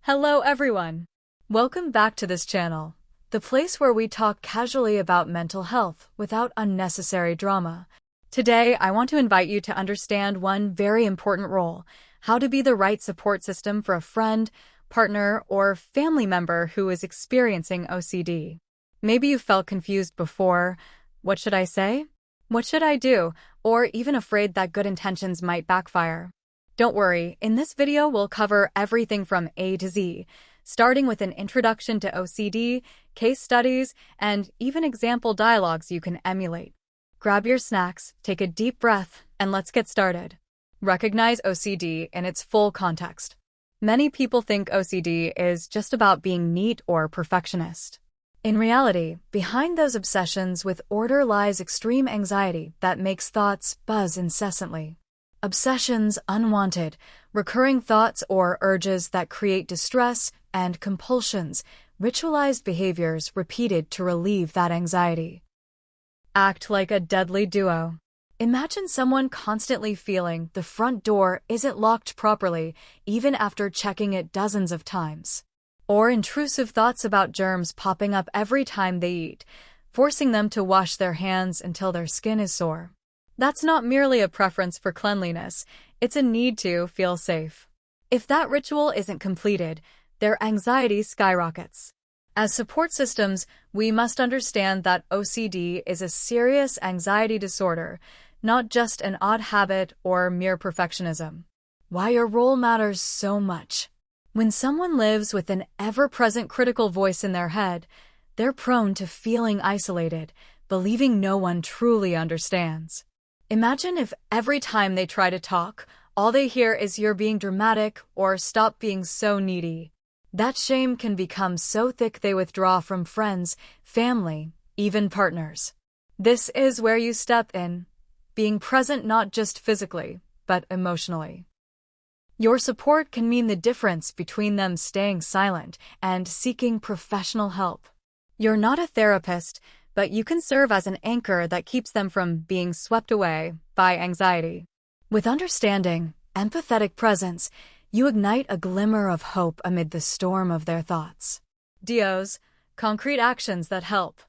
Hello everyone! Welcome back to this channel, the place where we talk casually about mental health without unnecessary drama. Today, I want to invite you to understand one very important role: how to be the right support system for a friend, partner, or family member who is experiencing OCD. Maybe you felt confused before. What should I say? What should I do? Or even afraid that good intentions might backfire. Don't worry, in this video we'll cover everything from A to Z, starting with an introduction to OCD, case studies, and even example dialogues you can emulate. Grab your snacks, take a deep breath, and let's get started. Recognize OCD in its full context. Many people think OCD is just about being neat or perfectionist. In reality, behind those obsessions with order lies extreme anxiety that makes thoughts buzz incessantly. Obsessions, unwanted, recurring thoughts or urges that create distress, and compulsions, ritualized behaviors repeated to relieve that anxiety. Act like a deadly duo. Imagine someone constantly feeling the front door isn't locked properly, even after checking it dozens of times. Or intrusive thoughts about germs popping up every time they eat, forcing them to wash their hands until their skin is sore. That's not merely a preference for cleanliness, it's a need to feel safe. If that ritual isn't completed, their anxiety skyrockets. As support systems, we must understand that OCD is a serious anxiety disorder, not just an odd habit or mere perfectionism. Why your role matters so much. When someone lives with an ever-present critical voice in their head, they're prone to feeling isolated, believing no one truly understands. Imagine if every time they try to talk, all they hear is "you're being dramatic" or "stop being so needy." That shame can become so thick they withdraw from friends, family, even partners. This is where you step in, being present not just physically, but emotionally. Your support can mean the difference between them staying silent and seeking professional help. You're not a therapist, but you can serve as an anchor that keeps them from being swept away by anxiety. With understanding, empathetic presence, you ignite a glimmer of hope amid the storm of their thoughts. DOs, concrete actions that help.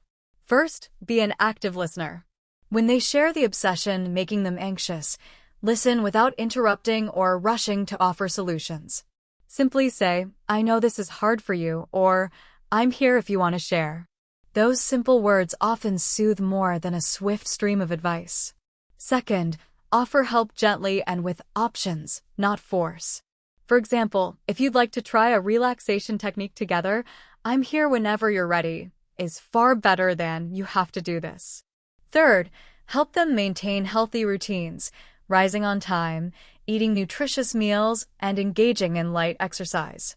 First, be an active listener. When they share the obsession making them anxious, listen without interrupting or rushing to offer solutions. Simply say, "I know this is hard for you," or "I'm here if you want to share." Those simple words often soothe more than a swift stream of advice. Second, offer help gently and with options, not force. For example, if you'd like to try a relaxation technique together, "I'm here whenever you're ready," is far better than "you have to do this." Third, help them maintain healthy routines, rising on time, eating nutritious meals, and engaging in light exercise.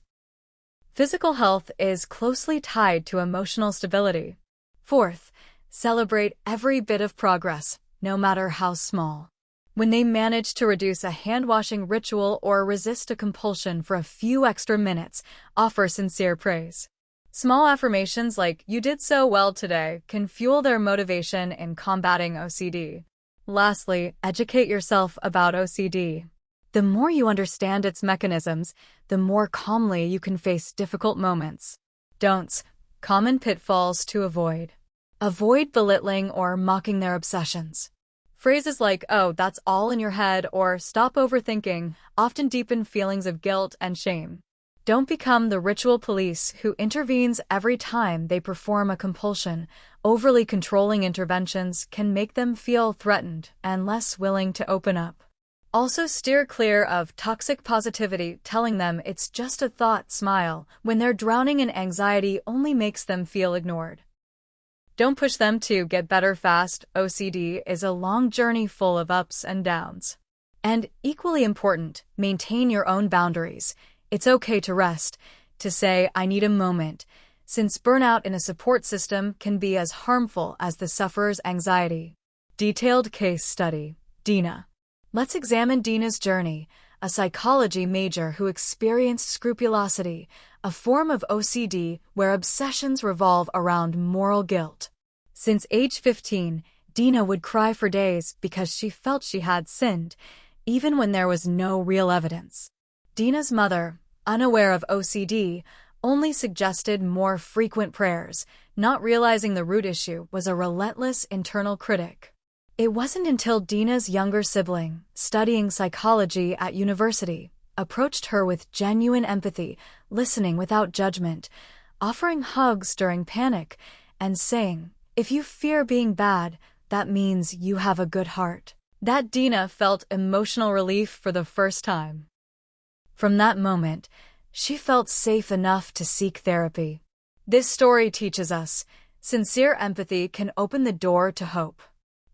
Physical health is closely tied to emotional stability. Fourth, celebrate every bit of progress, no matter how small. When they manage to reduce a hand-washing ritual or resist a compulsion for a few extra minutes, offer sincere praise. Small affirmations like "you did so well today" can fuel their motivation in combating OCD. Lastly, educate yourself about OCD. The more you understand its mechanisms, the more calmly you can face difficult moments. Don'ts. Common pitfalls to avoid. Avoid belittling or mocking their obsessions. Phrases like "oh, that's all in your head" or "stop overthinking" often deepen feelings of guilt and shame. Don't become the ritual police who intervenes every time they perform a compulsion. Overly controlling interventions can make them feel threatened and less willing to open up. Also, steer clear of toxic positivity. Telling them it's just a thought, smile, when they're drowning in anxiety only makes them feel ignored. Don't push them to get better fast. OCD is a long journey full of ups and downs. And equally important, maintain your own boundaries. It's okay to rest, to say "I need a moment," since burnout in a support system can be as harmful as the sufferer's anxiety. Detailed case study. Dina. Let's examine Dina's journey, a psychology major who experienced scrupulosity, a form of OCD where obsessions revolve around moral guilt. Since age 15, Dina would cry for days because she felt she had sinned, even when there was no real evidence. Dina's mother, unaware of OCD, only suggested more frequent prayers, not realizing the root issue was a relentless internal critic. It wasn't until Dina's younger sibling, studying psychology at university, approached her with genuine empathy, listening without judgment, offering hugs during panic, and saying, "If you fear being bad, that means you have a good heart," that Dina felt emotional relief for the first time. From that moment, she felt safe enough to seek therapy. This story teaches us, sincere empathy can open the door to hope.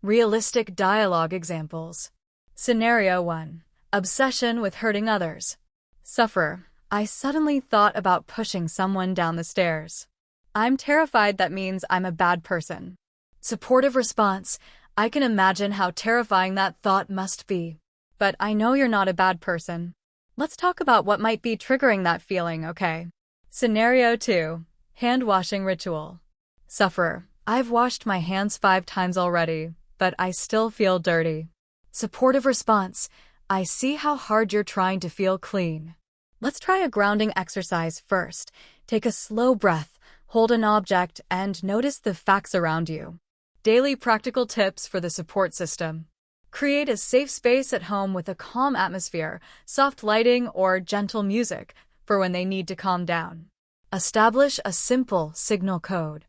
Realistic dialogue examples. Scenario 1. Obsession with hurting others. Sufferer: I suddenly thought about pushing someone down the stairs. I'm terrified that means I'm a bad person. Supportive response: I can imagine how terrifying that thought must be. But I know you're not a bad person. Let's talk about what might be triggering that feeling, okay? Scenario 2. Hand-washing ritual. Sufferer: I've washed my hands 5 times already, but I still feel dirty. Supportive response: I see how hard you're trying to feel clean. Let's try a grounding exercise first. Take a slow breath, hold an object, and notice the facts around you. Daily practical tips for the support system. Create a safe space at home with a calm atmosphere, soft lighting, or gentle music for when they need to calm down. Establish a simple signal code.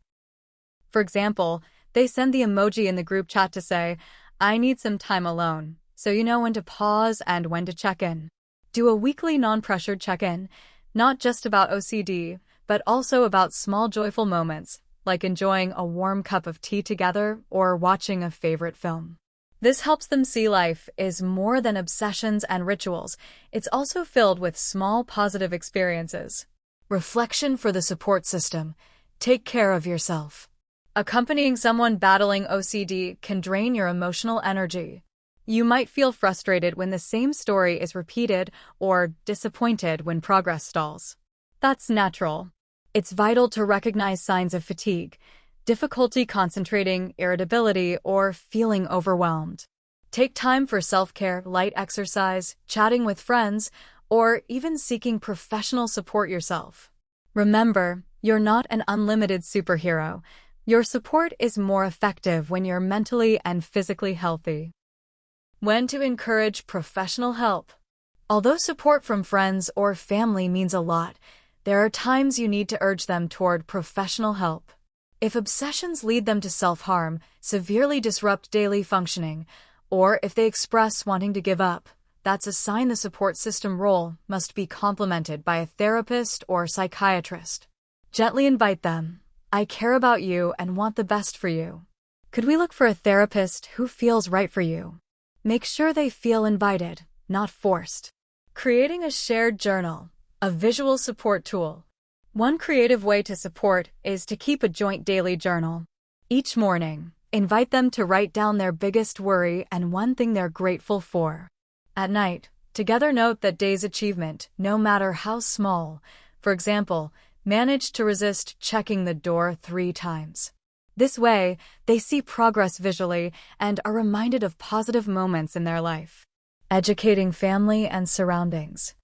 For example, they send the emoji in the group chat to say, "I need some time alone," so you know when to pause and when to check in. Do a weekly non-pressured check-in, not just about OCD, but also about small joyful moments, like enjoying a warm cup of tea together or watching a favorite film. This helps them see life is more than obsessions and rituals. It's also filled with small positive experiences. Reflection for the support system. Take care of yourself. Accompanying someone battling OCD can drain your emotional energy. You might feel frustrated when the same story is repeated or disappointed when progress stalls. That's natural. It's vital to recognize signs of fatigue, difficulty concentrating, irritability, or feeling overwhelmed. Take time for self-care, light exercise, chatting with friends, or even seeking professional support yourself. Remember, you're not an unlimited superhero. Your support is more effective when you're mentally and physically healthy. When to encourage professional help. Although support from friends or family means a lot, there are times you need to urge them toward professional help. If obsessions lead them to self-harm, severely disrupt daily functioning, or if they express wanting to give up, that's a sign the support system role must be complemented by a therapist or psychiatrist. Gently invite them. "I care about you and want the best for you. Could we look for a therapist who feels right for you?" Make sure they feel invited, not forced. Creating a shared journal, a visual support tool. One creative way to support is to keep a joint daily journal. Each morning, invite them to write down their biggest worry and one thing they're grateful for. At night, together note that day's achievement, no matter how small. For example, managed to resist checking the door 3 times. This way, they see progress visually and are reminded of positive moments in their life. Educating family and surroundings.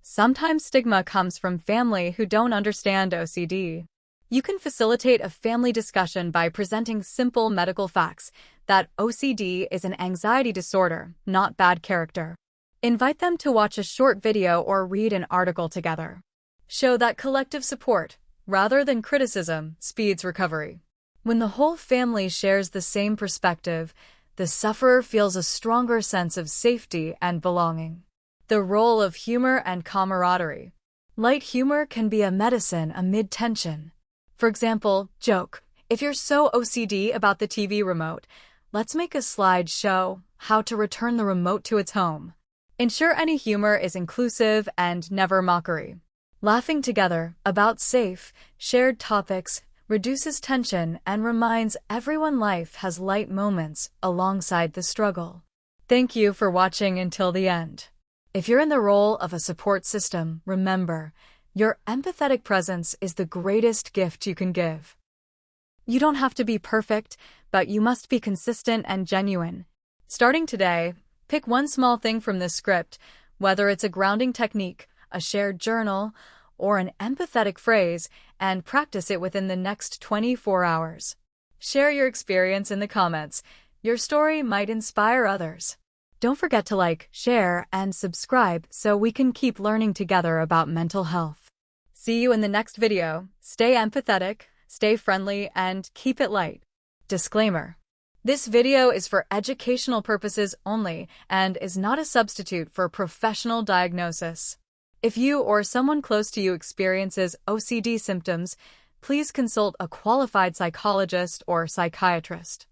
Sometimes stigma comes from family who don't understand OCD. You can facilitate a family discussion by presenting simple medical facts that OCD is an anxiety disorder, not bad character. Invite them to watch a short video or read an article together. Show that collective support, rather than criticism, speeds recovery. When the whole family shares the same perspective, the sufferer feels a stronger sense of safety and belonging. The role of humor and camaraderie. Light humor can be a medicine amid tension. For example, joke, "If you're so OCD about the TV remote, let's make a slide show how to return the remote to its home." Ensure any humor is inclusive and never mockery. Laughing together about safe, shared topics reduces tension and reminds everyone life has light moments alongside the struggle. Thank you for watching until the end. If you're in the role of a support system, remember, your empathetic presence is the greatest gift you can give. You don't have to be perfect, but you must be consistent and genuine. Starting today, pick one small thing from this script, whether it's a grounding technique, a shared journal, or an empathetic phrase and practice it within the next 24 hours. Share your experience in the comments. Your story might inspire others. Don't forget to like, share, and subscribe so we can keep learning together about mental health. See you in the next video. Stay empathetic, stay friendly, and keep it light. Disclaimer: this video is for educational purposes only and is not a substitute for professional diagnosis. If you or someone close to you experiences OCD symptoms, please consult a qualified psychologist or psychiatrist.